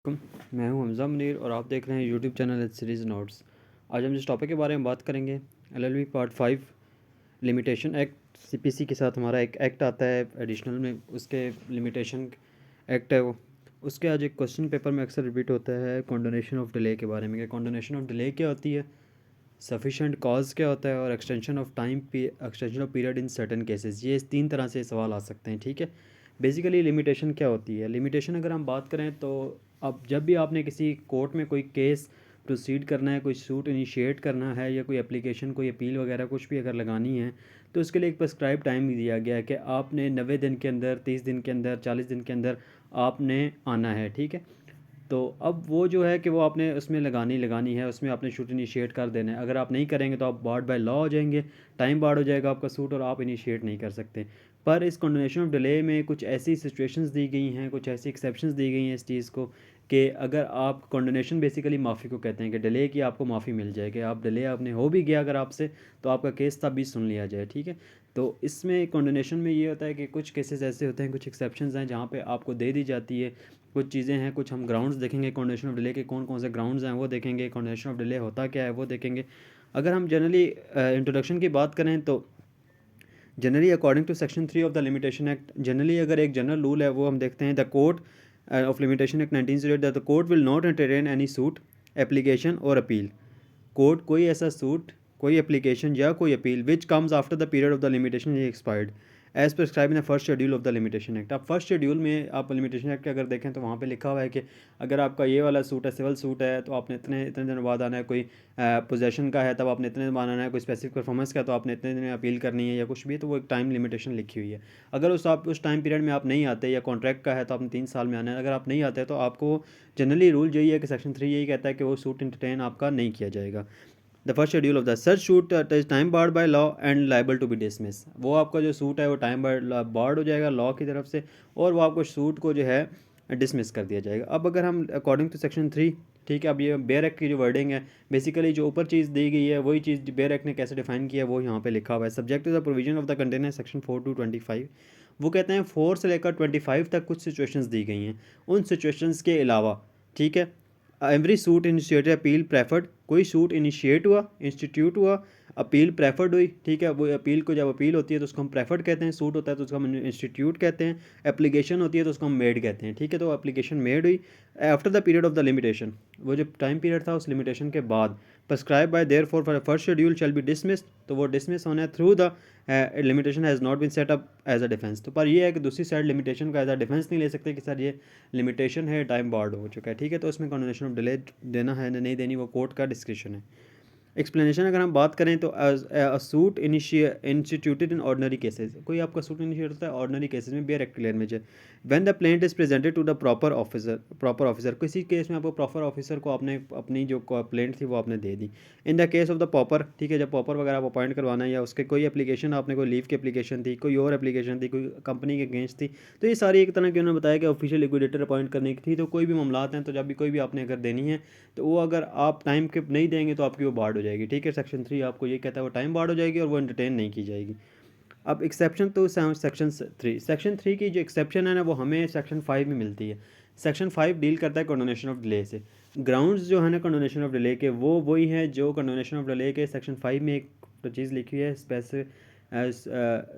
मैं हूं हमज़ा मुनीर और आप देख रहे हैं YouTube channel H series notes. आज हम जिस टॉपिक के बारे में बात करेंगे LLB part 5 limitation act. CPC के साथ हमारा एक एक्ट आता है एडिशनल में, उसके लिमिटेशन एक्ट है वो। उसके आज एक क्वेश्चन पेपर में अक्सर रिपीट होता है कंडोनेशन ऑफ डिले के बारे में कि कंडोनेशन ऑफ डिले क्या होती है, सफिशेंट कॉज क्या होता है और extension of time extension of period in certain cases. ये इस तीन तरह से सवाल आ सकते हैं। ठीक है, बेसिकली लिमिटेशन क्या होती है। लिमिटेशन अगर हम बात करें तो अब जब भी आपने किसी कोर्ट में कोई केस प्रोसीड करना है, कोई सूट इनिशिएट करना है या कोई एप्लीकेशन, कोई अपील वगैरह कुछ भी अगर लगानी है, तो उसके लिए एक प्रेस्क्राइब टाइम दिया गया है कि आपने 90 दिन के अंदर, 30 दिन के अंदर, 40 दिन के अंदर आपने आना है। ठीक है, तो अब वो जो है कि वो आपने उसमें लगानी है, उसमें आपने शूट इनिशिएट कर देना है। अगर आप नहीं करेंगे तो आप बार्ड बाय लॉ हो जाएंगे, टाइम बार्ड हो जाएगा आपका सूट और आप इनिशिएट नहीं कर सकते। पर इस कंडोनेशन ऑफ डिले में कुछ ऐसी सिचुएशंस दी गई हैं, कुछ ऐसी एक्सेप्शंस दी गई हैं इस चीज़ को कि अगर आप कंडोनेशन बेसिकली माफ़ी को कहते हैं कि डिले की आपको माफ़ी मिल जाएगी। आप डिले आपने हो भी गया अगर आपसे, तो आपका केस तब भी सुन लिया जाए। ठीक है, तो इसमें कंडोनेशन में ये होता है कि कुछ केसेस ऐसे होते हैं, कुछ एक्सेप्शंस हैं जहाँ पे आपको दे दी जाती है कुछ चीज़ें हैं। कुछ हम ग्राउंड्स देखेंगे कंडोनेशन ऑफ डिले के, कौन कौन से ग्राउंड्स हैं वो देखेंगे, कंडोनेशन ऑफ डिले होता क्या है वो देखेंगे। अगर हम जनरली इंट्रोडक्शन की बात करें तो generally according to section 3 of the limitation act, generally अगर एक जनरल रूल है वो हम देखते हैं, the court of limitation act 1908 that the court will not entertain any suit application और अपील। कोर्ट कोई ऐसा सूट, कोई एप्लीकेशन या कोई appeal which comes after the period of the limitation is expired as prescribe in the first schedule of the limitation act. अब first schedule में आप limitation act के अगर देखें तो वहाँ पे लिखा हुआ है कि अगर आपका ये वाला सूट है, सिविल सूट है, तो आपने इतने इतने दिन बाद आना है। कोई पोजेशन का है तब आपने इतने दिन बाद आना है। कोई स्पेसिफिक परफॉर्मेंस का है तो आपने इतने दिन में अपील करनी है या कुछ भी, तो वो एक टाइम लिमिटेशन लिखी हुई है। अगर उस टाइम पीरियड में आप नहीं आते, या कॉन्ट्रैक्ट का है तो आपने 3 साल में आना है, अगर आप नहीं आते तो आपको जनरली रूल यही है कि सेक्शन 3 यही कहता है कि वो सूट इंटरटेन आपका नहीं किया जाएगा। The first schedule of the search suit is time barred by law and liable to be dismiss. वो आपका जो सूट है वो टाइम बार्ड हो जाएगा लॉ की तरफ से, और वो आपको सूट को जो है डिसमिस कर दिया जाएगा। अब अगर हम अकॉर्डिंग टू सेक्शन 3, ठीक है, अब ये बेयर एक्ट की जो वर्डिंग है, बेसिकली जो ऊपर चीज़ दी गई है वही चीज़ बेयर एक्ट ने कैसे डिफाइन किया है वो यहाँ पे लिखा हुआ है। Subject to the provision of the container section 4 to 25। वो कहते हैं 4 से लेकर 25 तक कुछ सिचुएशंस दी गई हैं। उन सिचुएशंस के अलावा, ठीक है, every suit initiated appeal preferred, कोई सूट इनिशिएट हुआ, इंस्टीट्यूट हुआ, अपील प्रेफर्ड हुई। ठीक है, वो अपील को, जब अपील होती है तो उसको हम प्रेफर्ड कहते हैं, सूट होता है तो उसको हम इंस्टीट्यूट कहते हैं, एप्लीकेशन होती है तो उसको हम मेड कहते हैं। ठीक है, तो एप्लीकेशन मेड हुई after the period of the limitation, वो जो टाइम पीरियड था उस लिमिटेशन के बाद। Prescribe by there for first schedule shall be dismissed, तो वो डिसमिस होना है through the limitation has not been set up as a defence. तो पर ये है कि दूसरी साइड लिमिटेशन का एज अ डिफेंस नहीं ले सकते कि सर ये लिमिटेशन है, टाइम बार्ड हो चुका है। ठीक है, तो उसमें कंडोनेशन ऑफ डिले देना है या नहीं देनी वो कोर्ट का डिस्क्रिप्शन है। एक्सप्लेनेशन अगर हम बात करें तो suit instituted in ordinary cases, कोई आपका सूट इनिशिएट होता है ऑर्डनरी केसेस में बेयर एक्ट लैंग्वेज है। When the plaint is presented to the proper officer, किसी केस में आपको प्रॉपर ऑफिसर को आपने अपनी जो प्लेंट थी वो आपने दे दी। In the case of the pauper, ठीक है, जब पॉपर वगैरह आप अपॉइंट करवाना है या उसके कोई एप्लीकेशन, आपने कोई लीव की एप्लीकेशन थी, कोई और एप्लीकेशन थी, कोई कंपनी के अगेंस्ट थी, तो ये सारी एक तरह की उन्होंने बताया कि ऑफिशियल लिक्विडेटर अपॉइंट करने की थी। तो कोई भी मामलात हैं तो जब भी कोई भी आपने अगर देनी है तो वो अगर आप टाइम के नहीं देंगे तो आपकी वो बार्ड हो जाएगी। ठीक है, सेक्शन 3 आपको ये कहता है वो टाइम बार्ड हो जाएगी और वो एंटरटेन नहीं की जाएगी। अब एक्सेप्शन तो सेक्शन 3 की जो एक्सेप्शन है ना वो हमें सेक्शन 5 में मिलती है। सेक्शन 5 डील करता है कंडोनेशन ऑफ डिले से। ग्राउंड्स जो है ना कंडोनेशन ऑफ डिले के, वो वही हैं जो कंडोनेशन ऑफ डिले के सेक्शन 5 में एक तो चीज़ लिखी है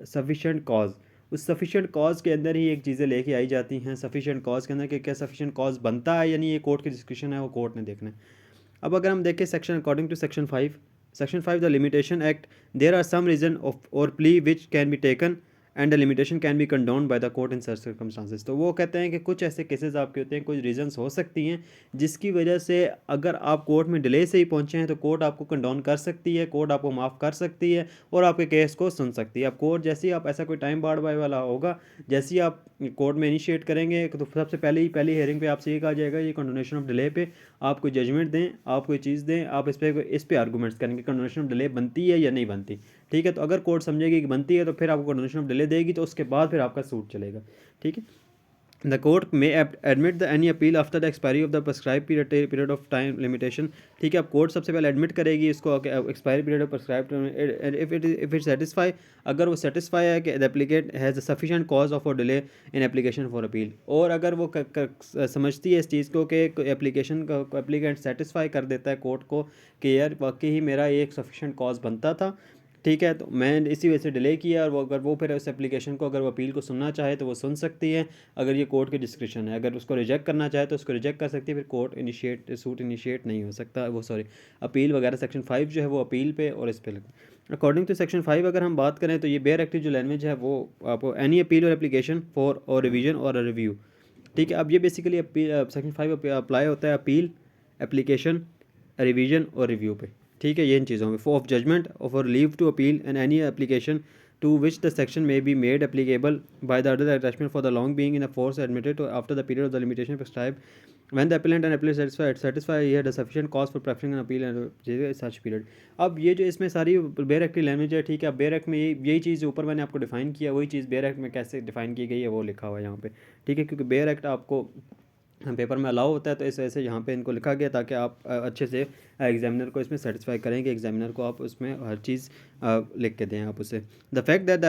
सफिशेंट कॉज। उस सफिशेंट कॉज के अंदर ही एक चीज़ें लेके आई जाती हैं। सफिशेंट कॉज के अंदर कि क्या सफिशेंट कॉज बनता है, यानी ये कोर्ट की डिस्कशन है, वो कोर्ट ने देखना है। अब अगर हम देखें section according to section 5 the limitation act, there are some reason of or plea which can be taken and the limitation can be condone by the court in such circumstances. तो वो कहते हैं कि कुछ ऐसे केसेस आपके होते हैं, कुछ रीजंस हो सकती हैं जिसकी वजह से अगर आप कोर्ट में डिले से ही पहुंचे हैं तो कोर्ट आपको कंडोन कर सकती है, कोर्ट आपको माफ़ कर सकती है और आपके केस को सुन सकती है। अब कोर्ट जैसे ही आप ऐसा कोई टाइम बार्ड बाय वाला होगा, जैसे ही आप कोर्ट में इनिशिएट करेंगे तो सबसे पहली हेयरिंग पे आपसे ये कहा जाएगा ये कंडोनेशन ऑफ डिले पे आप कोई जजमेंट दें, आप कोई चीज़ दें, आप इस पे आर्गूमेंट्स करेंगे कंडोनेशन ऑफ डिले बनती है या नहीं बनती। ठीक है, तो अगर कोर्ट समझेगी कि बनती है तो फिर आपको कंडोनेशन ऑफ डिले देगी, तो उसके बाद फिर आपका सूट चलेगा। ठीक है, द कोर्ट में admit the any appeal after the expiry of the prescribe period of time limitation. ठीक है, अब कोर्ट सबसे पहले एडमिट करेगी इसको expiry period of prescribe if it satisfy, अगर वो सेटिस्फाई है कि the applicant has a sufficient cause of delay in application for appeal, और अगर वो समझती है इस चीज़ को कि एप्लीकेशन का एप्लीकेंट सेटिस्फाई कर देता है कोर्ट को कि यार वाकई ही मेरा एक सफिशिएंट कॉज बनता था, ठीक है, तो मैं इसी वजह से डिले किया, और वो अगर वो फिर उस एप्लीकेशन को अगर वो अपील को सुनना चाहे तो वो सुन सकती है, अगर ये कोर्ट के डिस्क्रिप्शन है। अगर उसको रिजेक्ट करना चाहे तो उसको रिजेक्ट कर सकती है, फिर कोर्ट सूट इनिशिएट नहीं हो सकता, वो सॉरी अपील वगैरह। सेक्शन 5 जो है वो अपील पे और इस पे लगता। अकॉर्डिंग टू सेक्शन 5 अगर हम बात करें तो ये बेयर एक्टिव जो लैंग्वेज है वो आपको एनी अपील और एप्लीकेशन फॉर और रिवीजन और रिव्यू। ठीक है, अब ये बेसिकली सेक्शन 5 अप्लाई होता है अपील, एप्लीकेशन, रिवीजन और रिव्यू पे। ठीक है, ये इन चीज़ों में of judgement for leave to appeal and any application to which the section may be made applicable by the other attachment for the long being in a force admitted after the period of the limitation prescribe when the appellant and appellant satisfy he had a sufficient cause for preferring an appeal and such period। अब ये जो इसमें सारी bare act की language है, ठीक है, bare act में यही चीज़ ऊपर मैंने आपको डिफाइन किया, वही चीज़ बेयर एक्ट में कैसे डिफाइन की गई है वो लिखा हुआ है यहाँ पे। ठीक है, क्योंकि बेयर एक्ट आपको पेपर में अलाउ होता है, तो इस वजह से यहाँ पे इनको लिखा गया ताकि आप अच्छे से एग्जामिनर को इसमें सेटिस्फाई करेंगे, एग्जामिनर को आप उसमें हर चीज़ लिख के दें आप उसे। The fact that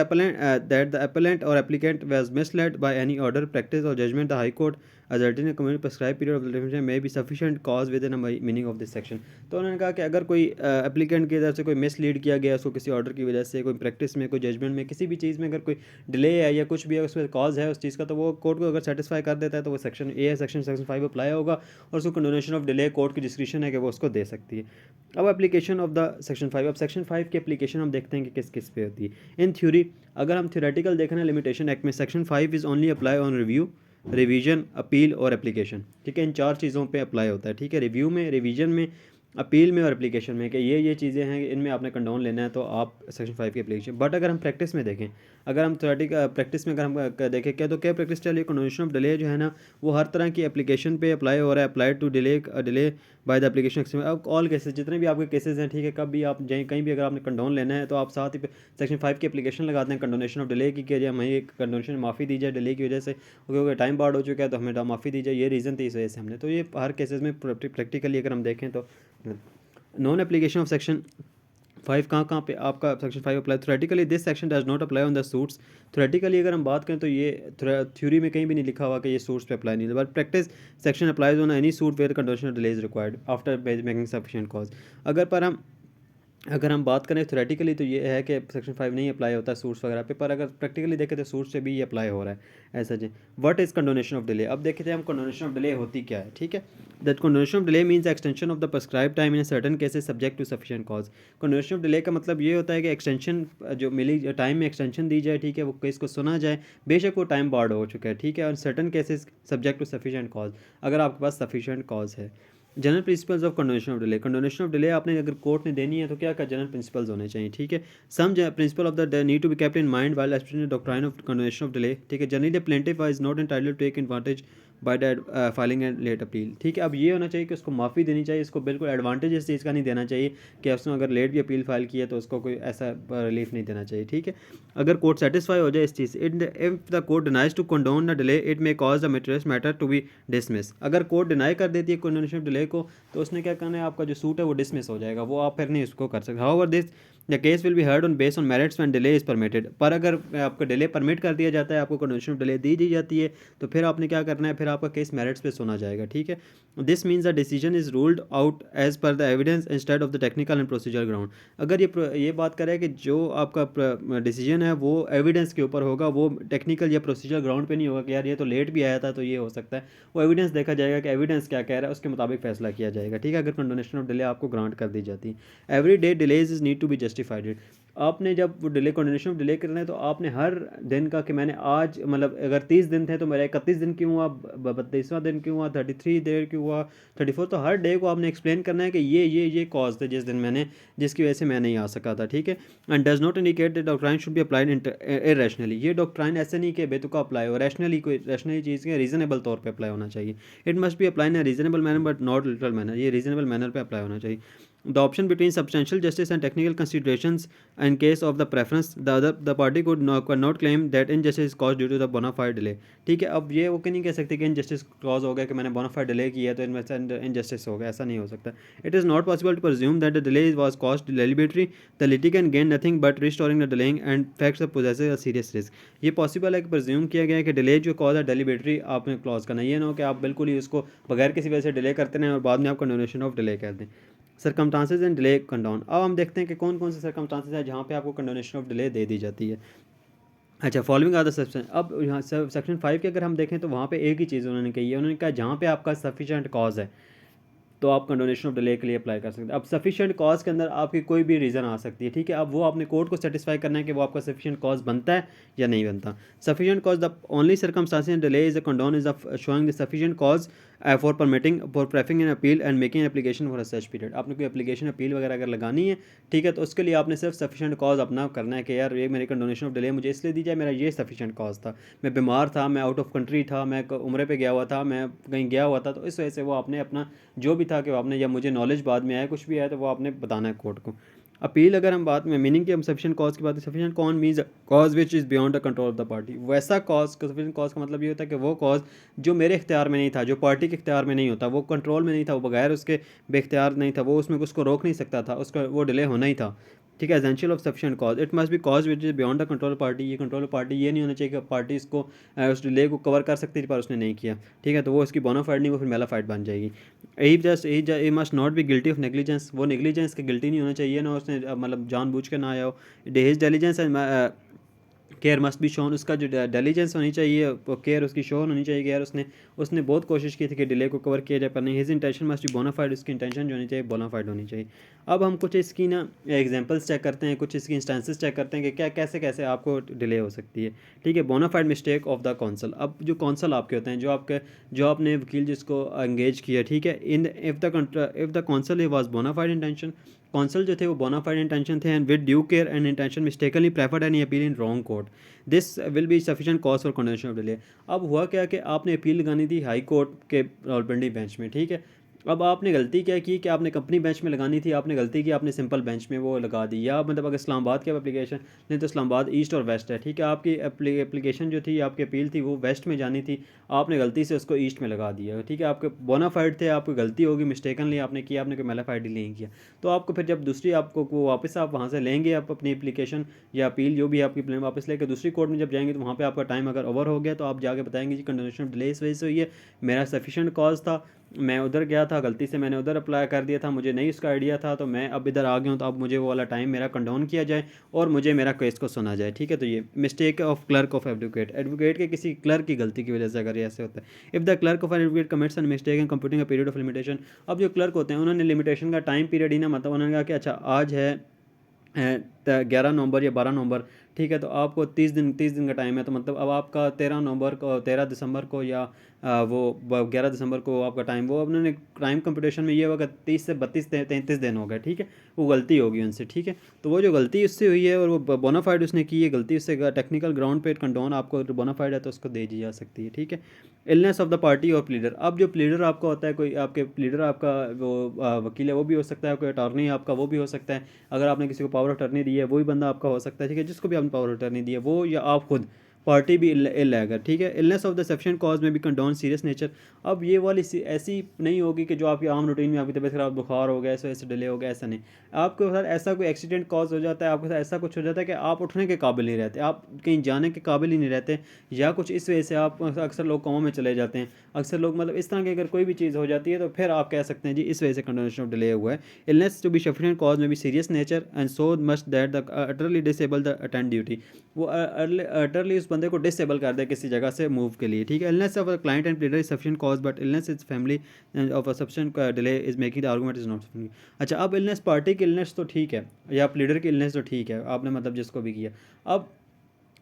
the appellant or applicant was misled by any order practice or judgement the High Court asserting a community prescribe period of limitation may be sufficient cause within meaning of this section. तो उन्होंने कहा कि अगर कोई applicant की तरफ से कोई मिसलीड किया गया उसको किसी ऑर्डर की वजह से, कोई प्रैक्टिस में, कोई जजमेंट में, किसी भी चीज़ में अगर कोई डिले है या कुछ भी है उसमें कॉज है उस चीज़ का, तो वो कोर्ट को अगर सेटिस्फाई कर देता है तो वो सेक्शन ए है, सेक्शन 5 अप्लाई होगा और उसको कंडोनेशन ऑफ डिले कोर्ट की डिस्क्रिप्शन है कि वो उसको दे सकती है। अब एप्लीकेशन ऑफ द सेक्शन 5, अब सेक्शन 5 की एप्लीकेशन हम देखते हैं कि किस किस पे होती है। इन थ्योरी अगर हम थ्योरेटिकल देख रहे हैं लिमिटेशन एक्ट में, section 5 is only apply on review, revision, appeal और एप्लीकेशन। ठीक है, इन 4 चीज़ों पे अप्लाई होता है। ठीक है, रिव्यू में, रिवीजन में, अपील में और एप्लीकेशन में, कि ये चीज़ें हैं, इनमें आपने कंडोन लेना है तो आप सेक्शन 5 की एप्लीकेशन। बट अगर हम प्रैक्टिस में देखें, अगर हम थ्योरेटिकल प्रैक्टिस में अगर हम देखें क्या, तो क्या प्रैक्टिस चलिए कंडोनेशन ऑफ डिले जो है ना वो हर तरह की एप्लीकेशन पे अप्लाई हो रहा है, apply to delay by the application. अब ऑल केसेस, जितने भी आपके केसेस हैं, ठीक है, कब भी आप जाएँ कहीं भी अगर आपने कंडोन लेना है तो आप साथ ही सेक्शन 5 की एप्लीकेशन लगाते हैं कंडोनेशन ऑफ डिले की, कि हमें एक कंडोनेशन माफ़ी दी जाए डिले की वजह से, क्योंकि टाइम बार्ड हो चुका है तो हमें माफ़ी दी जाए, ये रीज़न थी, इस वजह से हमने, तो ये हर केसेस में प्रैक्टिकली अगर हम देखें तो। नॉन एप्लीकेशन ऑफ सेक्शन 5 कहाँ पे आपका section 5 apply, theoretically this section does not apply on the suits. Theoretically अगर हम बात करें तो ये थ्योरी में कहीं भी नहीं लिखा हुआ कि ये सूट्स पे अप्लाई नहीं है, but practice section applies on any suit where condonation delay is required after making sufficient cause. अगर हम बात करें थ्योरेटिकली तो ये है कि सेक्शन 5 नहीं अप्लाई होता सूट्स वगैरह पे, पर अगर प्रैक्टिकली देखें तो सूट्स से भी ये अप्लाई हो रहा है ऐसा जी। What is condonation of delay, अब देखते हैं हम कंडोनेशन ऑफ डिले होती क्या है। ठीक है, that condonation of delay means extension of the prescribe time in certain cases subject to sufficient cause. Condonation of delay का मतलब ये होता है कि एक्सटेंशन जो मिली टाइम में एक्सटेंशन दी जाए, ठीक है, वो केस को सुना जाए, बेशक वो टाइम बार्ड हो चुका है, ठीक है, और certain cases subject to sufficient cause, अगर आपके पास सफिशिएंट कॉज है। General principles of condonation of delay, condonation of delay आपने अगर कोर्ट ने देनी है तो क्या जनरल प्रिंसिपल्स होने चाहिए। ठीक है, some principle of the need to be kept in mind while explaining the doctrine of condonation of delay. ठीक है, generally the plaintiff is not entitled to take advantage by that filing and late appeal. ठीक है, अब ये होना चाहिए कि उसको माफ़ी देनी चाहिए, इसको बिल्कुल एडवांटेज इस चीज़ का नहीं देना चाहिए कि उसने अगर लेट भी अपील फाइल किया तो उसको कोई ऐसा रिलीफ नहीं देना चाहिए। ठीक है, अगर कोर्ट सेटिस्फाई हो जाए इस चीज़, if the court denies to condone the delay it may cause the matter to be dismiss. अगर कोर्ट डिनाई कर देती है कंडोनेशन ऑफ डिले को तो उसने क्या करना है, आपका जो सूट है वो डिसमिस हो जाएगा, वो आप फिर नहीं उसको कर सकते। However this the case will be heard on base on merits when delay is permitted. पर अगर आपका डिले परमिट कर दिया जाता है, आपको कंडोनेशन ऑफ डिले दी जाती है, तो फिर आपने क्या करना है, फिर आपका केस मेरिट्स पे सुना जाएगा। ठीक है, this means the decision is ruled out as per the evidence instead of the technical and procedure ground. अगर ये बात करें कि जो आपका डिसीजन है वो एविडेंस के ऊपर होगा, वो टेक्निकल या प्रोसीजर ग्राउंड पे नहीं होगा कि यार ये तो लेट भी आया था तो ये हो सकता है, वो एविडेंस देखा जाएगा कि एविडेंस क्या कह रहा है, उसके मुताबिक फैसला किया जाएगा। ठीक है, अगर कंडोनेशन ऑफ डिले आपको ग्रांट कर दी जाती है। Every day delays is need to be justified. आपने जब वो डिले कंडोनेशन ऑफ डिले करना है तो आपने हर दिन का कि मैंने आज मतलब अगर 30 दिन थे तो मेरा 31 दिन क्यों हुआ, 32वां दिन क्यों हुआ, 33 देर क्यों हुआ, 34, तो हर डे को आपने एक्सप्लेन करना है कि ये कॉज थे जिस दिन मैंने, जिसकी वजह से मैं नहीं आ सका था। ठीक है, and does not indicate that doctrine should be applied irrationally. ये डॉक्ट्राइन ऐसे नहीं कि बेतुका अप्लाई हो, रैशनली कोई रैशनली चीज़ के रीजनेबल तौर पर अप्लाई होना चाहिए। It must be apply in reasonable manner but not literal manner, ये रीजनेबल मैनर पर अप्लाई होना चाहिए। The option between substantial justice and technical considerations in case of the preference the party could not claim that injustice cause due to the bona fide delay. ठीक है, अब ये वो क्यों नहीं कह सकते कि इनजस्टिस कॉज हो गया कि मैंने बोनाफाइड डिले किया तो इनजस्टिस हो गया, ऐसा नहीं हो सकता। It is not possible to presume that the delay was caused deliberately. The litigant gained nothing but restoring the delaying and facts of possesses a serious risk. ये पॉसिबल है कि presume किया गया है कि डिले जो कॉज है डेलिबरेटरी आपने क्लॉज करना, ये ना हो कि आप बिल्कुल ही उसको बगैर किसी वजह से डिले करते रहें और बाद में आप कंडोनेशन ऑफ डिले कर दें। सर्कमस्टांसेज एंड डिले कंडोन, अब हम देखते हैं कि कौन कौन से सर्कमस्टांसेज है जहाँ पे आपको कंडोनेशन ऑफ डिले दे दी जाती है। अच्छा, फॉलोइंग आर द सेक्शन, अब यहाँ सेक्शन 5 के अगर हम देखें तो वहाँ पे एक ही चीज़ उन्होंने कही है, उन्होंने कहा जहाँ पे आपका सफिशिएंट कॉज है तो आप कंडोनेशन ऑफ डिले के लिए अप्लाई कर सकते हैं। अब सफिशिएंट कॉज के अंदर आपकी कोई भी रीज़न आ सकती है, ठीक है। अब वो आपने कोर्ट को सेटिस्फाई करना है कि वो आपका सफिशिएंट कॉज बनता है या नहीं बनता। Sufficient cause, the only circumstances in delay is a condone is showing the sufficient cause for permitting for preferring an appeal and making application for a such period. आपने कोई एप्लीकेशन अपील वगैरह अगर लगानी है, ठीक है, तो उसके लिए आपने सिर्फ सफिशिएंट कॉज अपना करना है कि यार ये मेरी कंडोनेशन ऑफ डिले मुझे इसलिए दी जाए, मेरा ये सफिशिएंट कॉज था, मैं बीमार था, मैं आउट ऑफ कंट्री था, मैं उम्रे पे गया हुआ था, मैं कहीं गया हुआ था, तो इस वजह से वो आपने अपना जो भी था कि आपने, या मुझे नॉलेज बाद में आया कुछ भी आया, तो वो आपने बताना है कोर्ट को। अपील, अगर हम बात में मीनिंग की, हम सफिशिएंट कॉज की बात है, sufficient cause means cause which is beyond the control of the party. वैसा कॉज, सफिशिएंट कॉज का मतलब ये होता है कि वो कॉज जो मेरे इख्तियार में नहीं था, जो पार्टी के इख्तियार में नहीं होता, वो कंट्रोल में नहीं था, वो बगैर उसके बेख्तियार नहीं था, वो उसमें उसको रोक नहीं सकता था, उसका वो डिले होना ही था। ठीक है, essential of sufficient cause, it must be cause which is beyond the control party. ये कंट्रोल पार्टी ये नहीं होना चाहिए कि पार्टी इसको उस डिले को कवर कर सकती थी पर उसने नहीं किया, ठीक है, तो वो उसकी बोनाफाइड नहीं, वो फिर मेलाफाइड बन जाएगी। He must not be guilty of negligence, वो नेग्लिजेंस के गिल्टी नहीं होना चाहिए ना, उसने मतलब जानबूझ के ना आया हो। His diligence and care must be shown, उसका जो डेलीजेंस होनी चाहिए, केयर उसकी शोन होनी चाहिए कि यार उसने उसने बहुत कोशिश की थी कि डिले को कवर किया जाए पर नहीं। His intention must be bona fide, उसकी इंटेंशन जो होनी चाहिए बोनाफाइड होनी चाहिए। अब हम कुछ इसकी ना एग्जांपल्स चेक करते हैं, कुछ इसकी इंस्टेंसेस चेक करते हैं कि क्या कैसे कैसे आपको डिले हो सकती है। ठीक है, bona fide mistake of the counsel, अब जो कौंसल आपके होते हैं, जो आपने वकील जिसको एंगेज किया, ठीक है, in if the counsel was bona fide intention, counsel जो थे वो बोनाफाइड इंटेंशन थे and with due care and intention mistakenly preferred any appeal in wrong court, this will be sufficient cause for condonation of delay. अब हुआ क्या कि आपने appeal लगानी थी हाई कोर्ट के रावलपिंडी बेंच में, ठीक है। अब आपने गलती क्या की कि आपने कंपनी बेंच में लगानी थी, आपने गलती की, आपने सिंपल बेंच में वो लगा दी, या मतलब अगर इस्लामाबाद की एप्लीकेशन, नहीं तो इस्लामाबाद ईस्ट और वेस्ट है, ठीक है, आपकी एप्लीकेशन जो थी, आपकी अपील थी वो वेस्ट में जानी थी, आपने गलती से उसको ईस्ट में लगा दिया, ठीक है, आपके बोनाफाइड थे, आपकी गलती होगी, मिस्टेकनली आपने किया, आपने कोई मेलाफाइड नहीं किया, तो आपको फिर जब दूसरी आपको वो वापस आप वहाँ से लेंगे, आप अपनी एप्लीकेशन या अपील जो भी आपकी प्लेन वापस लेकर दूसरी कोर्ट में जब जाएंगे, तो वहाँ पे आपका टाइम अगर ओवर हो गया तो आप जाके बताएंगे जी कंडोनेशन ऑफ डिले इस वजह से हुई है, मेरा सफिशिएंट कॉज था, मैं उधर गया था, गलती से मैंने उधर अप्लाई कर दिया था, मुझे नहीं उसका आइडिया था, तो मैं अब इधर आ गया हूँ, तो अब मुझे वो वाला टाइम मेरा कंडोन किया जाए और मुझे मेरा केस को सुना जाए। ठीक है, तो ये mistake of clerk of advocate, advocate के किसी क्लर्क की गलती की वजह से अगर ये ऐसे होता है। If the clerk of advocate commits an mistake in computing a period of limitation, अब जो क्लर्क होते हैं उन्होंने लिमिटेशन का टाइम पीरियड ही ना, मतलब उन्होंने कहा कि अच्छा आज है 11 नवंबर या 12 नवंबर, ठीक है, तो आपको 30 दिन का टाइम है, तो मतलब अब आपका 13 नवंबर को, 13 दिसंबर को, या वो 11 दिसंबर को आपका टाइम, वो उन्होंने टाइम कंपटीशन में ये होगा 30 से 32 33 दिन हो गए, ठीक है, वो गलती होगी उनसे, ठीक है, तो वो जो गलती उससे हुई है और वो बोनाफाइड उसने की है, गलती उससे टेक्निकल ग्राउंड पे कंडोन आपको बोनाफाइड है तो उसको दे दी जा सकती है। ठीक है, इलनेस ऑफ द पार्टी और प्लीडर, अब जो प्लीडर आपका होता है, कोई आपके प्लीडर आपका वो वकील है वो भी हो सकता है, कोई अटॉर्नी आपका वो भी हो सकता है, अगर आपने किसी को पावर ऑफ अटर्नी दी है वही बंदा आपका हो सकता है, ठीक है, जिसको भी आपने पावर ऑफ अटर्नी दी है वो, या आप खुद पार्टी भी इल है अगर, ठीक है। Illness of the sufficient cause में भी कंडोन सीरियस नेचर, अब ये वाली ऐसी नहीं होगी कि जो आपकी आम रूटीन में आपकी तबीयत खराब, बुखार हो गया, ऐसे डिले हो गया, ऐसा नहीं, आपके साथ ऐसा कोई एक्सीडेंट कॉज हो जाता है, आपके साथ ऐसा कुछ हो जाता है कि आप उठने के काबिल नहीं रहते, आप कहीं जाने के काबिल ही नहीं रहते, या कुछ इस वजह से आप, अक्सर लोग कोमा में चले जाते हैं, अक्सर लोग मतलब इस तरह की अगर कोई भी चीज़ हो जाती है तो फिर आप कह सकते हैं जी इस वजह से कंडोनेशन ऑफ डिले हुआ है। Illness to be sufficient cause में भी serious nature and so much that the utterly disable the attend duty, वो अटरली उस बंदे को डिसेबल कर दे किसी जगह से मूव के लिए। ठीक है, illness of a client and pleader is sufficient cause but illness is family of a sufficient delay is making the argument is not sufficient. अच्छा, अब इलनेस पार्टी की इलनेस तो ठीक है, या प्लीडर की इलनेस तो ठीक है, आपने मतलब जिसको भी किया, अब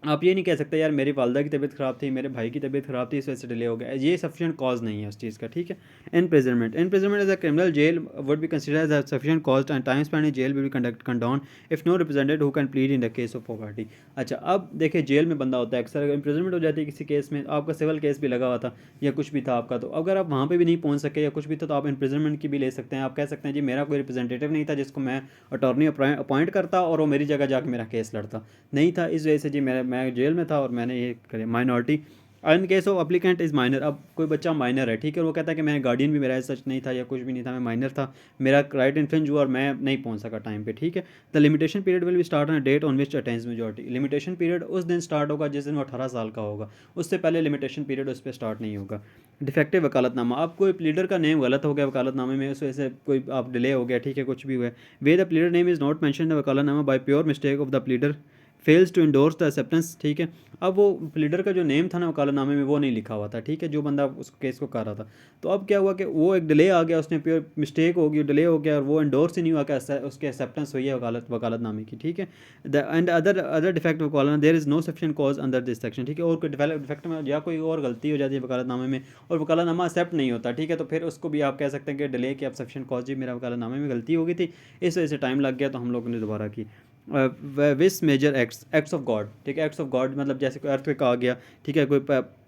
आप ये नहीं कह सकते यार मेरी वालदा की तबीयत ख़राब थी, मेरे भाई की तबीयत ख़राब थी, इस वजह से डिले हो गया। ये सफिशिएंट कॉज नहीं है उस चीज़ का, ठीक है। Imprisonment as a criminal jail would be consider as a sufficient cause and time spend in jail will be conduct condone if no represented who can plead in the case of poverty. अच्छा, अब देखिए jail में बंदा होता है, अक्सर imprisonment हो जाती है किसी केस में, आपका सिविल केस भी लगा हुआ था या कुछ भी था आपका, तो अगर आप वहाँ पे भी नहीं पहुँच सके या कुछ भी था, तो आप इम्प्रिजनमेंट की भी ले सकते हैं। आप कह सकते हैं जी मेरा कोई रिप्रेजेंटेटिव नहीं था जिसको मैं अटॉर्नी अपॉइंट करता और वो मेरी जगह जाकर मेरा केस लड़ता, नहीं था, इस वजह से जी मैं जेल में था और मैंने ये करे। Minority in case of applicant is minor, अब कोई बच्चा माइनर है, ठीक है, वो कहता है कि मैं गार्डियन भी मेरा सच नहीं था या कुछ भी नहीं था, मैं माइनर था, मेरा राइट इन्फ्रिंज हुआ और मैं नहीं पहुंच सका टाइम पे, ठीक है। The limitation period will be start on date on which attains majority. Limitation period उस दिन स्टार्ट होगा जिस दिन वो 18 साल का होगा, उससे पहले लिमिटेशन पीरियड उस पर स्टार्ट नहीं होगा। डिफेक्टिव वकालतनामा, अब कोई प्लीडर का नेम गलत हो गया वकालतनामे में, उस वजह से कोई आप डिले हो गया, ठीक है, कुछ भी हुआ, where the pleader name is not mention the vakalatnama by pure mistake of the pleader fails to endorse the acceptance, ठीक है। अब वो प्लीडर का जो नेम था ना वकालतनामे में वो नहीं लिखा हुआ था, ठीक है, जो बंदा उस केस को कर रहा था, तो अब क्या हुआ कि वो एक डिले आ गया, उसने प्योर मिस्टेक हो गई, डिले हो गया और वो इंडोर्स ही नहीं हुआ कि उसकी एक्सेप्टेंस हुई है वकालतनामे की, ठीक है। द एंड अदर डिफेक्ट वकालत there is no sufficient cause under this section, ठीक है, और कोई डिफेक्ट में या कोई और गलती हो जाती है वकालतनामे में और वकालतनामा एक्सेप्ट नहीं होता, ठीक है, तो फिर उसको भी आप कह सकते हैं कि डिले की आप सफिशिएंट कॉज, जी मेरा वकालतनामे में गलती हो गई थी, इस वजह से टाइम लग गया, तो हम लोगों ने दोबारा की। विस मेजर एक्ट्स ऑफ गॉड, ठीक है, एक्ट्स ऑफ गॉड मतलब जैसे कोई अर्थक्वेक आ गया, ठीक है, कोई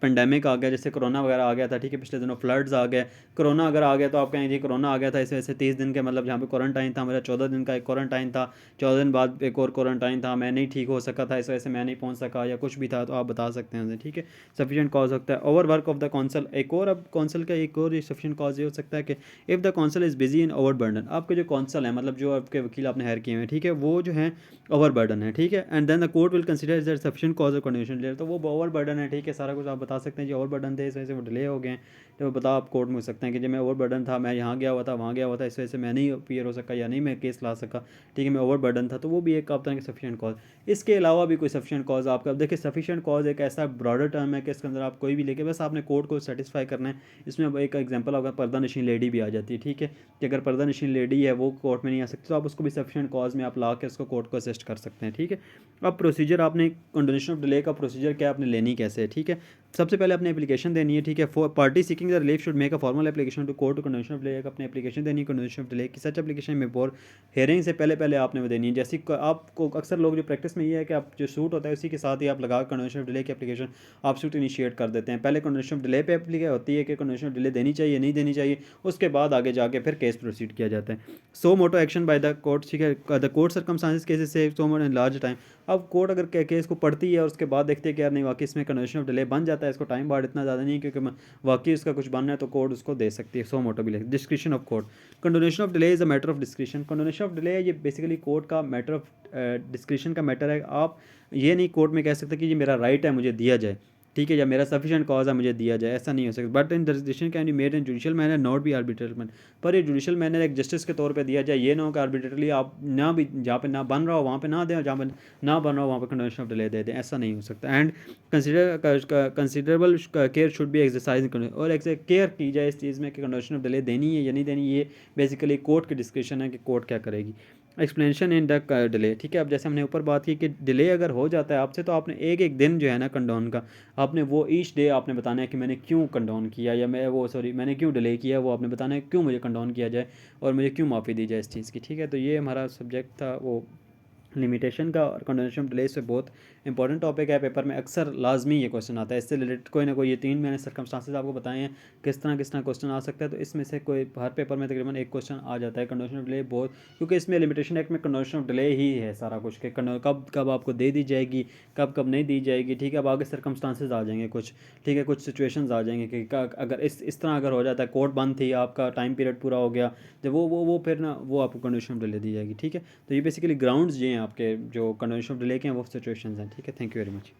पेंडेमिक आ गया, जैसे कोरोना वगैरह आ गया था, ठीक है, पिछले दिनों फ्लड्स आ गए, कोरोना अगर आ गया तो आप कहेंगे जी कोरोना आ गया था, इस वजह से 30 दिन के मतलब जहाँ पे क्वारंटाइन था, मेरा 14 दिन का एक क्वारंटाइन था, 14 दिन बाद एक और क्वारंटाइन था, मैं नहीं ठीक हो सका था, इस वजह से मैं नहीं पहुँच सका या कुछ भी था, तो आप बता सकते हैं उसे, ठीक है। सफिशिएंट कॉज होता है over work of the council, एक और अब काउंसिल का एक और सफिशिएंट कॉज ये हो सकता है कि if the council is busy in over burden, आपके जो काउंसिल है मतलब जो आपके वकील आपने हायर किए हुए हैं, ठीक है, वो जो है ओवर बर्डन है, ठीक है, and then the court will consider is that sufficient cause और कंडीशन डिले, तो वो ओवर बर्डन है, ठीक है, सारा कुछ आप बता सकते हैं जी ओवर बर्डन थे, इस वजह से वो डिले हो गए हैं, तो बताओ आप कोर्ट में हो सकते हैं कि जब मैं ओवर बर्डन था, मैं यहाँ गया हुआ था, वहाँ गया हुआ था, इस वजह से मैं नहीं अपीयर हो सका या नहीं मैं केस ला सका, ठीक है, मैं ओवर बर्डन था, तो वो भी एक आप तरह की सफिशिएंट कॉज। इसके अलावा भी कोई सफिशिएंट कॉज आपका, अब देखिए सफिशिएंट कॉज एक ऐसा ब्रॉडर टर्म है कि इसके अंदर आप कोई भी लेके बस आपने कोर्ट को सेटिस्फाई करना है। इसमें अब एक एग्जांपल होगा पर्दा नशीन लेडी भी आ जाती है, ठीक है, कि अगर पर्दा नशीन लेडी है वो कोर्ट में नहीं आ सकती, तो आप उसको भी सफिशिएंट कॉज में आप ला के उसको कोर्ट को असिस्ट कर सकते हैं, ठीक है। अब प्रोसीजर आपने कंडोनेशन ऑफ डिले का प्रोसीजर क्या आपने लेनी कैसे है, ठीक है। सबसे पहले अपनी एप्लीकेशन देनी है, ठीक है, for party seeking the relief should make a formal application to court to condonation of delay, अपनी एप्लीकेशन देनी है कंडोनेशन ऑफ डिले की, सच एप्लीकेशन में बोर हेयरिंग से पहले पहले आपने वो देनी है। जैसे आपको अक्सर लोग जो प्रैक्टिस में ये है कि आप जो सूट होता है उसी के साथ ही आप लगा कंडोनेशन ऑफ डिले की एप्लीकेशन आप सूट इनिशिएट कर देते हैं। पहले कंडोनेशन ऑफ डिले पे एप्लीकेशन होती है कि कंडोनेशन ऑफ डिले देनी चाहिए नहीं देनी चाहिए, उसके बाद आगे जाके फिर केस प्रोसीड किया जाता है। सो मोटो एक्शन बाय द कोर्ट, ठीक है, द कोर्ट सर्कमस्टांसेस केसेस से सो मोटो इन लार्ज टाइम। अब कोर्ट अगर केस को पढ़ती है और उसके बाद देखते हैं कि यार नहीं वाकई इसमें कंडोनेशन ऑफ डिले बन जाता है, इसको टाइम बाद इतना ज़्यादा नहीं है क्योंकि वाकई उसका कुछ बनना है, तो कोर्ट उसको दे सकती है। सो मोटो भी description of court, condonation of delay is a matter of description, condonation of delay ये बेसिकली कोर्ट का मैटर ऑफ डिस्क्रिप्शन का मैटर है। आप ये नहीं कोर्ट में कह सकते कि ये मेरा राइट है मुझे दिया जाए, ठीक है, या मेरा सफिशिएंट कॉज है मुझे दिया जाए, ऐसा नहीं हो सकता। But in decision can be made in judicial manner not be arbitrary, पर ये जुडिशियल मैनर एक जस्टिस के तौर पे दिया जाए, ये ना हो कि आर्बिट्रेटली आप ना भी जहाँ पे ना बन रहा हो वहाँ पे ना दें, जहाँ पे ना बन रहा हो वहाँ पे कंडोनेशन ऑफ डिले दे दें, ऐसा नहीं हो सकता। And considerable care should be exercise, और केयर की जाए इस चीज़ में कि कंडोनेशन ऑफ डिले देनी है या नहीं देनी, ये बेसिकली कोर्ट की डिस्क्रिप्शन है कि कोर्ट क्या करेगी। एक्सप्लेनेशन इन द डिले, ठीक है, अब जैसे हमने ऊपर बात की कि डिले अगर हो जाता है आपसे, तो आपने एक एक दिन जो है ना कंडोन का, आपने वो ईच डे आपने बताना है कि मैंने क्यों कंडोन किया, या मैं वो सॉरी मैंने क्यों डिले किया, वो आपने बताना है क्यों मुझे कंडोन किया जाए और मुझे क्यों माफ़ी दी जाए इस चीज़ की, ठीक है। तो ये हमारा सब्जेक्ट था वो लिमिटेशन का, और कंडोनेशन डिले से बहुत इंपॉर्टेंट टॉपिक है, पेपर में अक्सर लाजमी ये क्वेश्चन आता है, इससे रिलेटेड कोई ना कोई, ये तीन मैंने सर्कमस्टांसेस आपको बताए हैं किस तरह क्वेश्चन आ सकता है, तो इसमें से कोई हर पेपर में तकरीबन एक क्वेश्चन आ जाता है कंडोनेशन ऑफ डिले बहुत, क्योंकि इसमें लिमिटेशन एक्ट में कंडोनेशन ऑफ डिले ही है सारा कुछ कि कब कब आपको दे दी जाएगी, कब कब नहीं दी जाएगी, ठीक है। अब आगे सर्कमस्टांसेस आ जाएंगे कुछ, ठीक है, कुछ सिचुएशंस आ जाएंगे कि अगर इस तरह अगर हो जाता है, कोर्ट बंद थी, आपका टाइम पीरियड पूरा हो गया, जब वो फिर ना वो आपको कंडोनेशन ऑफ डिले दी जाएगी, ठीक है। तो ये बेसिकली ग्राउंड्स ये हैं आपके जो कंडोनेशन ऑफ डिले के हैं, वो सिचुएशंस हैं, ठीक है। Thank you very much.